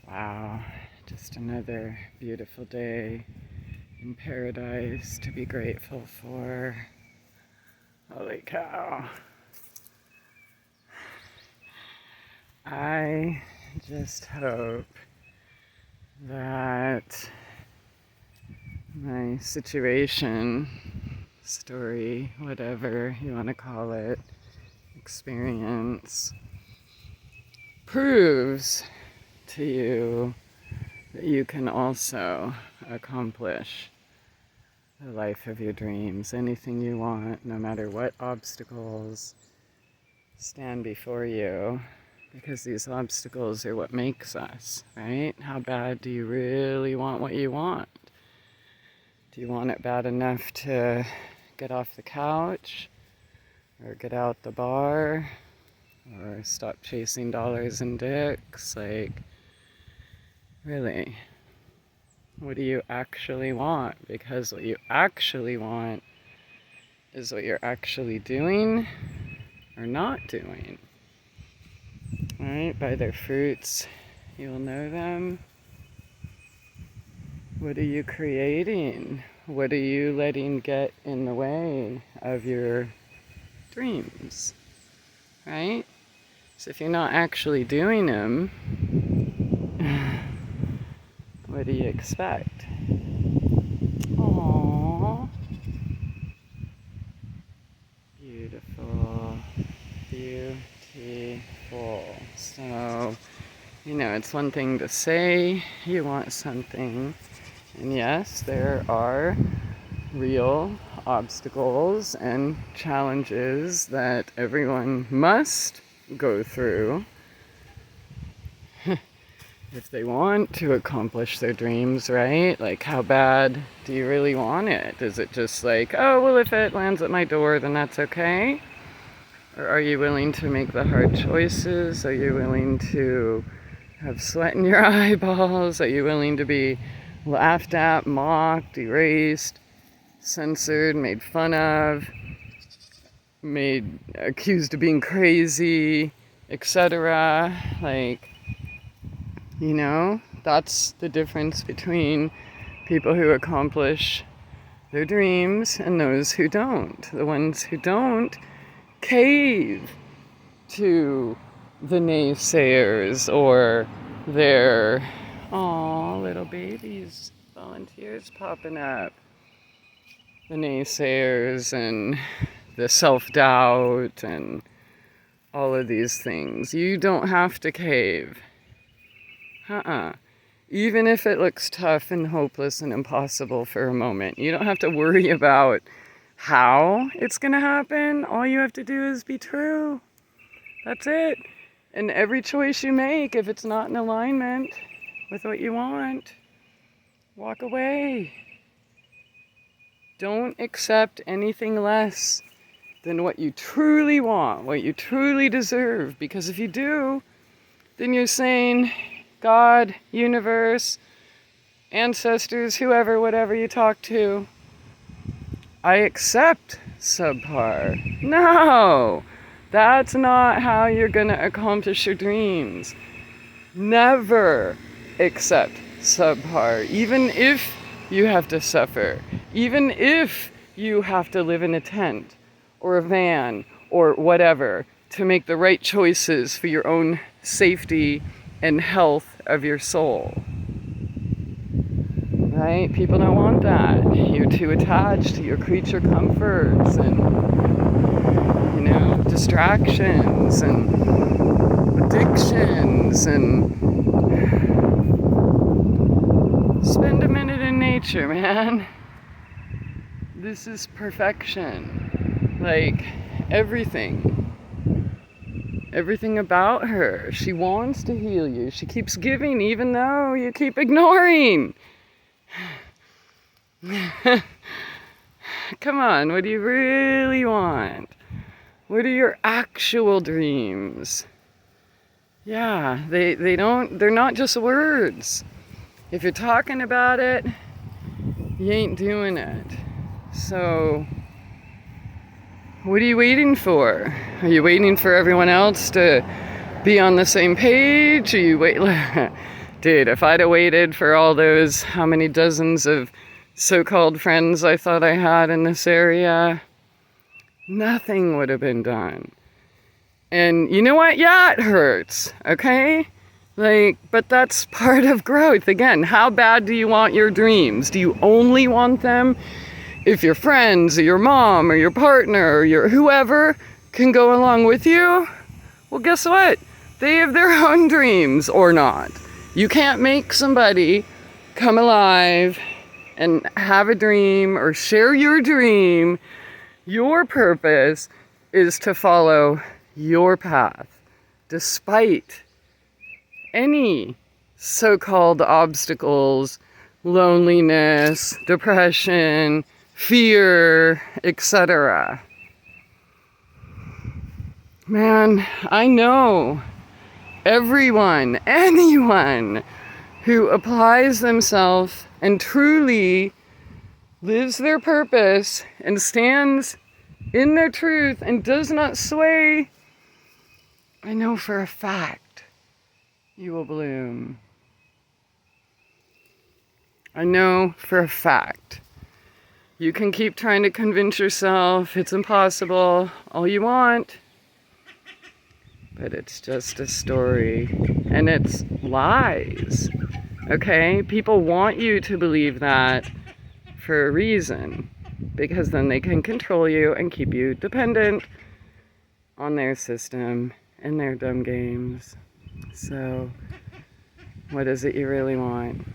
Wow, just another beautiful day in paradise to be grateful for. Holy cow. I just hope that my situation, story, whatever you want to call it, experience, proves to you that you can also accomplish the life of your dreams, anything you want, no matter what obstacles stand before you, because these obstacles are what makes us, right? How bad do you really want what you want? Do you want it bad enough to get off the couch, or get out the bar, or stop chasing dollars and dicks? Like, really, what do you actually want? Because what you actually want is what you're actually doing or not doing. Right? By their fruits, you'll know them. What are you creating? What are you letting get in the way of your dreams? Right? So if you're not actually doing them, what do you expect? Aww. Beautiful. Beautiful. So, it's one thing to say you want something. And yes, there are real obstacles and challenges that everyone must go through if they want to accomplish their dreams, right? Like, how bad do you really want it? Is it just like, oh, well, if it lands at my door, then that's okay? Or are you willing to make the hard choices? Are you willing to have sweat in your eyeballs? Are you willing to be laughed at, mocked, erased, censored, made fun of, accused of being crazy, etc.? Like, that's the difference between people who accomplish their dreams and those who don't. The ones who don't cave to the naysayers or their, little babies, volunteers popping up. The naysayers and the self-doubt and all of these things. You don't have to cave. Even if it looks tough and hopeless and impossible for a moment, you don't have to worry about how it's going to happen. All you have to do is be true. That's it. And every choice you make, if it's not in alignment with what you want, walk away. Don't accept anything less than what you truly want, what you truly deserve. Because if you do, then you're saying, God, universe, ancestors, whoever, whatever you talk to, I accept subpar. No, that's not how you're going to accomplish your dreams. Never accept subpar, even if you have to suffer, even if you have to live in a tent or a van or whatever to make the right choices for your own safety and health of your soul. Right? People don't want that. You're too attached to your creature comforts and, distractions and addictions, and spend a minute in nature, man. This is perfection. Like, everything about her. She wants to heal you. She keeps giving even though you keep ignoring. Come on, what do you really want? What are your actual dreams? Yeah, they're not just words. If you're talking about it, you ain't doing it. So, what are you waiting for? Are you waiting for everyone else to be on the same page? Or you wait? Dude, if I'd have waited for all those, how many dozens of so-called friends I thought I had in this area, nothing would have been done. And you know what? Yeah, it hurts, okay? Like, but that's part of growth. Again, how bad do you want your dreams? Do you only want them if your friends or your mom or your partner or your whoever can go along with you? Well, guess what? They have their own dreams or not. You can't make somebody come alive and have a dream or share your dream. Your purpose is to follow your path, despite any so-called obstacles, loneliness, depression, fear, etc. Man, I know everyone, anyone who applies themselves and truly lives their purpose and stands in their truth and does not sway, I know for a fact you will bloom. I know for a fact. You can keep trying to convince yourself it's impossible all you want, but it's just a story, and it's lies, okay? People want you to believe that for a reason, because then they can control you and keep you dependent on their system and their dumb games. So, what is it you really want?